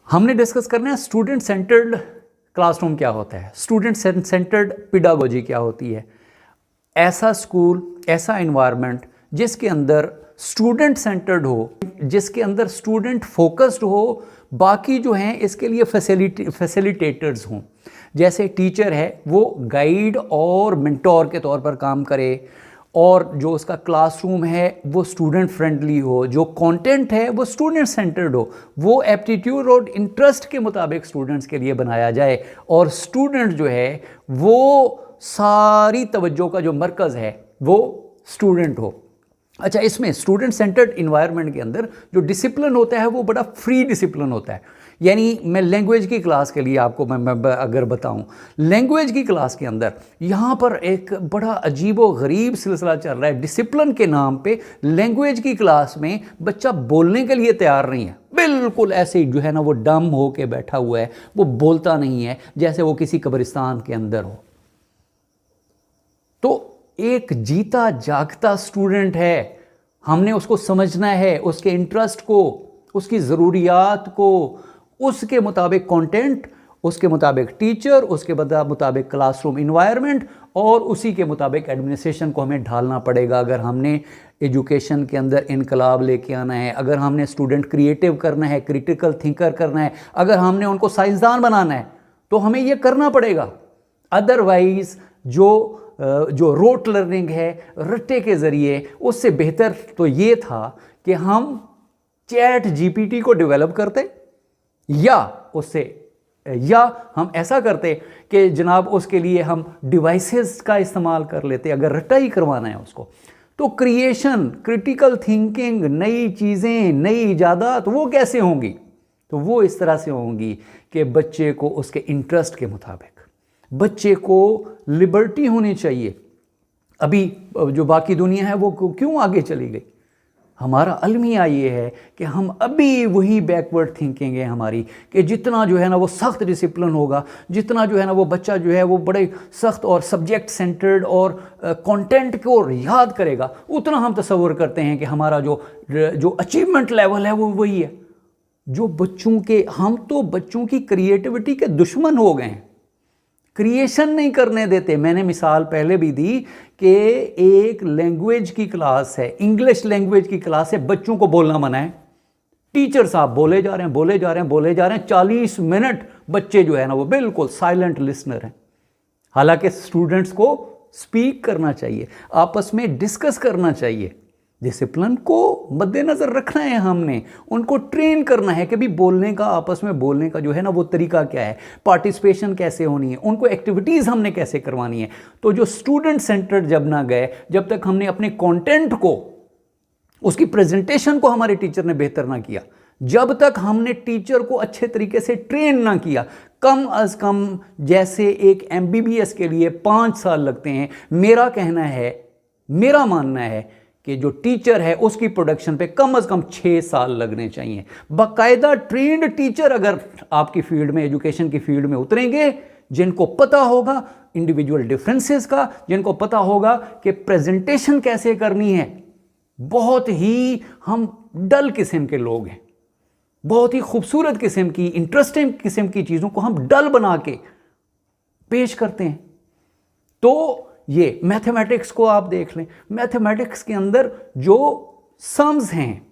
हमने डिस्कस करना है स्टूडेंट सेंटर्ड क्लासरूम क्या होता है, स्टूडेंट सेंटर्ड पेडागोजी क्या होती है। ऐसा स्कूल, ऐसा एनवायरनमेंट जिसके अंदर स्टूडेंट सेंटर्ड हो, जिसके अंदर स्टूडेंट फोकस्ड हो, बाकी जो हैं इसके लिए फैसिलिटेटर्स हों। जैसे टीचर है वो गाइड और मेंटोर के तौर पर काम करे, और जो उसका क्लासरूम है वो स्टूडेंट फ्रेंडली हो, जो कंटेंट है वो स्टूडेंट सेंटर्ड हो, वो एप्टीट्यूड और इंटरेस्ट के मुताबिक स्टूडेंट्स के लिए बनाया जाए, और स्टूडेंट जो है वो सारी तवज्जो का जो मरकज़ है वो स्टूडेंट हो। अच्छा, इसमें स्टूडेंट सेंटर्ड इन्वायरमेंट के अंदर जो डिसिप्लिन होता है वो बड़ा फ्री डिसिप्लिन होता है। यानी मैं लैंग्वेज की क्लास के लिए आपको मैं अगर बताऊं, लैंग्वेज की क्लास के अंदर यहाँ पर एक बड़ा अजीब व गरीब सिलसिला चल रहा है। डिसिप्लिन के नाम पे लैंग्वेज की क्लास में बच्चा बोलने के लिए तैयार नहीं है, बिल्कुल ऐसे ही जो है ना वो डम हो के बैठा हुआ है, वो बोलता नहीं है, जैसे वो किसी कब्रिस्तान के अंदर हो। तो एक जीता जागता स्टूडेंट है, हमने उसको समझना है, उसके इंटरेस्ट को, उसकी ज़रूरियात को, उसके मुताबिक कंटेंट, उसके मुताबिक टीचर, उसके मुताबिक क्लासरूम इन्वायरमेंट, और उसी के मुताबिक एडमिनिस्ट्रेशन को हमें ढालना पड़ेगा। अगर हमने एजुकेशन के अंदर इनकलाब लेके आना है, अगर हमने स्टूडेंट क्रिएटिव करना है, क्रिटिकल थिंकर करना है, अगर हमने उनको साइंसदान बनाना है, तो हमें ये करना पड़ेगा। अदरवाइज जो रोट लर्निंग है, रट्टे के ज़रिए, उससे बेहतर तो ये था कि हम चैट जीपीटी को डेवलप करते, या हम ऐसा करते कि जनाब उसके लिए हम डिवाइसेस का इस्तेमाल कर लेते, अगर रट्टा ही करवाना है उसको। तो क्रिएशन, क्रिटिकल थिंकिंग, नई चीज़ें, नई ईजादात वो कैसे होंगी? तो वो इस तरह से होंगी कि बच्चे को उसके इंटरेस्ट के मुताबिक, बच्चे को लिबर्टी होनी चाहिए। अभी जो बाकी दुनिया है वो क्यों आगे चली गई? हमारा अलमिया ये है कि हम अभी वही बैकवर्ड थिंकिंग है हमारी, कि जितना जो है ना वो सख्त डिसिप्लिन होगा, जितना जो है ना वो बच्चा जो है वो बड़े सख्त और सब्जेक्ट सेंटर्ड और कंटेंट को याद करेगा, उतना हम तसव्वुर करते हैं कि हमारा जो अचीवमेंट लेवल है वो वही है। जो बच्चों के, हम तो बच्चों की क्रिएटिविटी के दुश्मन हो गए हैं, क्रिएशन नहीं करने देते। मैंने मिसाल पहले भी दी कि एक लैंग्वेज की क्लास है, इंग्लिश लैंग्वेज की क्लास है, बच्चों को बोलना मना है, टीचर साहब बोले जा रहे हैं 40 मिनट बच्चे जो है ना वो बिल्कुल साइलेंट लिसनर हैं। हालांकि स्टूडेंट्स को स्पीक करना चाहिए, आपस में डिस्कस करना चाहिए, डिसिप्लिन को मद्देनज़र रखना है, हमने उनको ट्रेन करना है कि भी बोलने का, आपस में बोलने का जो है ना वो तरीका क्या है, पार्टिसिपेशन कैसे होनी है, उनको एक्टिविटीज़ हमने कैसे करवानी है। तो जो स्टूडेंट सेंटर्ड जब ना गए, जब तक हमने अपने कंटेंट को, उसकी प्रेजेंटेशन को हमारे टीचर ने बेहतर ना किया, जब तक हमने टीचर को अच्छे तरीके से ट्रेन ना किया, कम अज़ कम जैसे एक MBBS के लिए 5 साल लगते हैं, मेरा कहना है, मेरा मानना है कि जो टीचर है उसकी प्रोडक्शन पे कम से कम 6 साल लगने चाहिए। बाकायदा ट्रेंड टीचर अगर आपकी फील्ड में, एजुकेशन की फील्ड में उतरेंगे, जिनको पता होगा इंडिविजुअल डिफरेंसेस का, जिनको पता होगा कि प्रेजेंटेशन कैसे करनी है। बहुत ही हम डल किस्म के लोग हैं, बहुत ही खूबसूरत किस्म की, इंटरेस्टिंग किस्म की चीज़ों को हम डल बना के पेश करते हैं। तो ये मैथमेटिक्स को आप देख लें, मैथमेटिक्स के अंदर जो सम्स हैं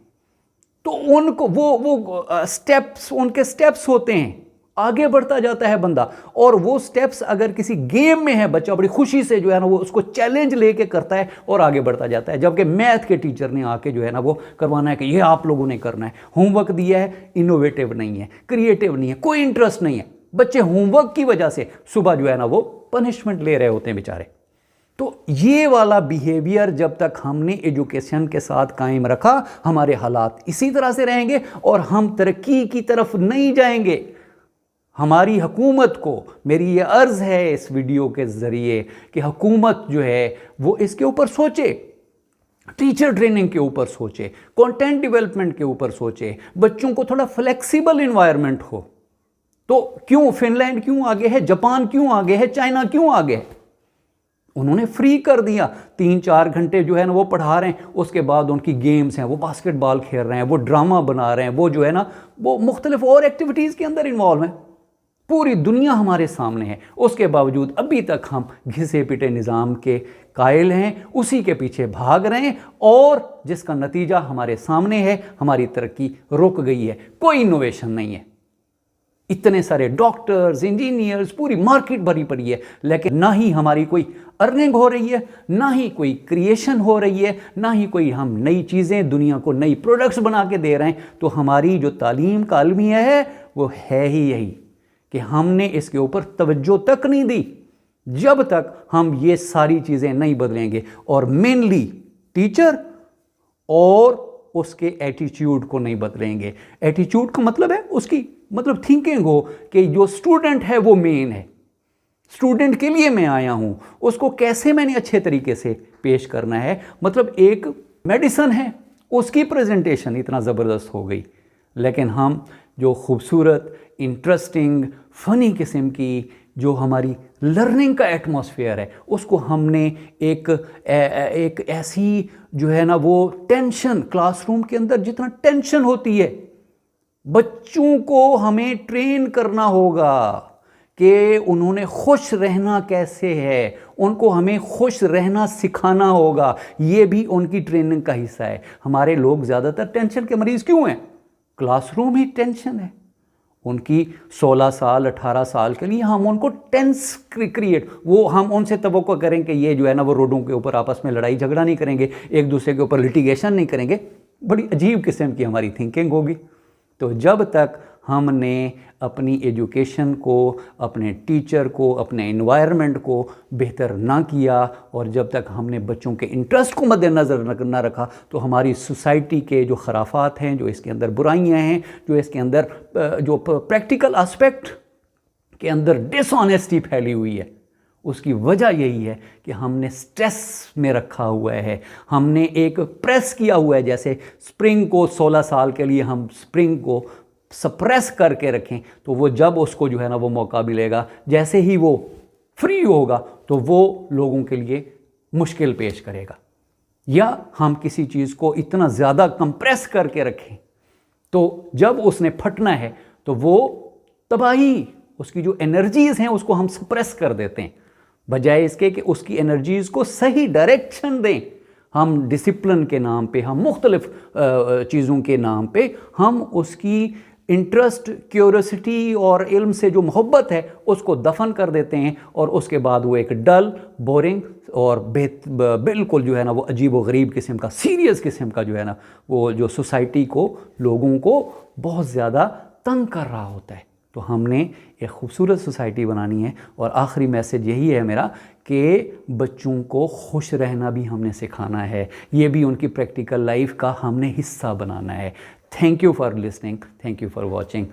तो उनको वो स्टेप्स, उनके स्टेप्स होते हैं, आगे बढ़ता जाता है बंदा, और वो स्टेप्स अगर किसी गेम में है, बच्चा बड़ी खुशी से जो है ना वो उसको चैलेंज लेके करता है और आगे बढ़ता जाता है। जबकि मैथ के टीचर ने आके जो है ना वो करवाना है कि ये आप लोगों ने करना है, होमवर्क दिया है, इनोवेटिव नहीं है, क्रिएटिव नहीं है, कोई इंटरेस्ट नहीं है, बच्चे होमवर्क की वजह से सुबह जो है ना वो पनिशमेंट ले रहे होते हैं बेचारे। तो ये वाला बिहेवियर जब तक हमने एजुकेशन के साथ कायम रखा, हमारे हालात इसी तरह से रहेंगे और हम तरक्की की तरफ नहीं जाएंगे। हमारी हुकूमत को मेरी ये अर्ज़ है इस वीडियो के ज़रिए कि हुकूमत जो है वो इसके ऊपर सोचे, टीचर ट्रेनिंग के ऊपर सोचे, कंटेंट डेवलपमेंट के ऊपर सोचे, बच्चों को थोड़ा फ्लेक्सिबल इन्वायरमेंट हो। तो क्यों फिनलैंड क्यों आगे है, जापान क्यों आगे है, चाइना क्यों आगे है? उन्होंने फ्री कर दिया। 3-4 घंटे जो है ना वो पढ़ा रहे हैं, उसके बाद उनकी गेम्स हैं, वो बास्केटबॉल खेल रहे हैं, वो ड्रामा बना रहे हैं, वो जो है ना वो मुख्तलिफ और एक्टिविटीज़ के अंदर इन्वॉल्व हैं। पूरी दुनिया हमारे सामने है, उसके बावजूद अभी तक हम घिसे पिटे निज़ाम के कायल हैं, उसी के पीछे भाग रहे हैं, और जिसका नतीजा हमारे सामने है। हमारी तरक्की रुक गई है, कोई इनोवेशन नहीं है। इतने सारे डॉक्टर्स, इंजीनियर्स, पूरी मार्केट भरी पड़ी है, लेकिन ना ही हमारी कोई अर्निंग हो रही है, ना ही कोई क्रिएशन हो रही है, ना ही कोई हम नई चीज़ें दुनिया को, नई प्रोडक्ट्स बना के दे रहे हैं। तो हमारी जो तालीम का अलमिया है वो है ही यही कि हमने इसके ऊपर तवज्जो तक नहीं दी जब तक हम ये सारी चीज़ें नहीं बदलेंगे। और मेनली टीचर और उसके एटीट्यूड को नहीं बदलेंगे। एटीट्यूड का मतलब है उसकी मतलब थिंकिंग हो कि जो स्टूडेंट है वो मेन है, स्टूडेंट के लिए मैं आया हूँ, उसको कैसे मैंने अच्छे तरीके से पेश करना है। मतलब एक मेडिसिन है, उसकी प्रेजेंटेशन इतना ज़बरदस्त हो गई, लेकिन हम जो खूबसूरत, इंटरेस्टिंग, फ़नी किस्म की जो हमारी लर्निंग का एटमॉस्फेयर है, उसको हमने एक ऐसी जो है ना वो टेंशन, क्लासरूम के अंदर जितना टेंशन होती है, बच्चों को हमें ट्रेन करना होगा कि उन्होंने खुश रहना कैसे है, उनको हमें खुश रहना सिखाना होगा। ये भी उनकी ट्रेनिंग का हिस्सा है। हमारे लोग ज़्यादातर टेंशन के मरीज़ क्यों हैं? क्लासरूम ही टेंशन है। उनकी 16 साल 18 साल के लिए हम उनको टेंस क्रिएट, वो हम उनसे तवक्को करें कि ये जो है ना वो रोडों के ऊपर आपस में लड़ाई झगड़ा नहीं करेंगे, एक दूसरे के ऊपर लिटिगेशन नहीं करेंगे। बड़ी अजीब किस्म की हमारी थिंकिंग होगी। तो जब तक हमने अपनी एजुकेशन को, अपने टीचर को, अपने एनवायरनमेंट को बेहतर ना किया, और जब तक हमने बच्चों के इंटरेस्ट को मद्देनज़र ना रखा, तो हमारी सोसाइटी के जो खराफात हैं, जो इसके अंदर बुराइयां हैं, जो इसके अंदर जो प्रैक्टिकल एस्पेक्ट के अंदर डिसऑनेस्टी फैली हुई है, उसकी वजह यही है कि हमने स्ट्रेस में रखा हुआ है, हमने एक प्रेस किया हुआ है। जैसे स्प्रिंग को 16 साल के लिए हम स्प्रिंग को सप्रेस करके रखें, तो वो जब उसको जो है ना वो मौका मिलेगा, जैसे ही वो फ्री होगा तो वो लोगों के लिए मुश्किल पेश करेगा। या हम किसी चीज़ को इतना ज़्यादा कंप्रेस करके रखें, तो जब उसने फटना है तो वो तबाही, उसकी जो एनर्जीज़ हैं उसको हम सप्रेस कर देते हैं, बजाय इसके कि उसकी एनर्जीज़ को सही डायरेक्शन दें। हम डिसिप्लिन के नाम पे, हम मुख्तलिफ चीज़ों के नाम पे हम उसकी इंटरेस्ट, क्यूरियोसिटी और इल्म से जो मोहब्बत है उसको दफन कर देते हैं, और उसके बाद वो एक डल, बोरिंग और बिल्कुल जो है ना वो अजीब व गरीब किस्म का, सीरियस किस्म का जो है ना वो जो सोसाइटी को, लोगों को बहुत ज़्यादा तंग कर रहा होता है। तो हमने एक खूबसूरत सोसाइटी बनानी है। और आखिरी मैसेज यही है मेरा कि बच्चों को खुश रहना भी हमने सिखाना है, ये भी उनकी प्रैक्टिकल लाइफ का हमने हिस्सा बनाना है। Thank you for listening, thank you for watching.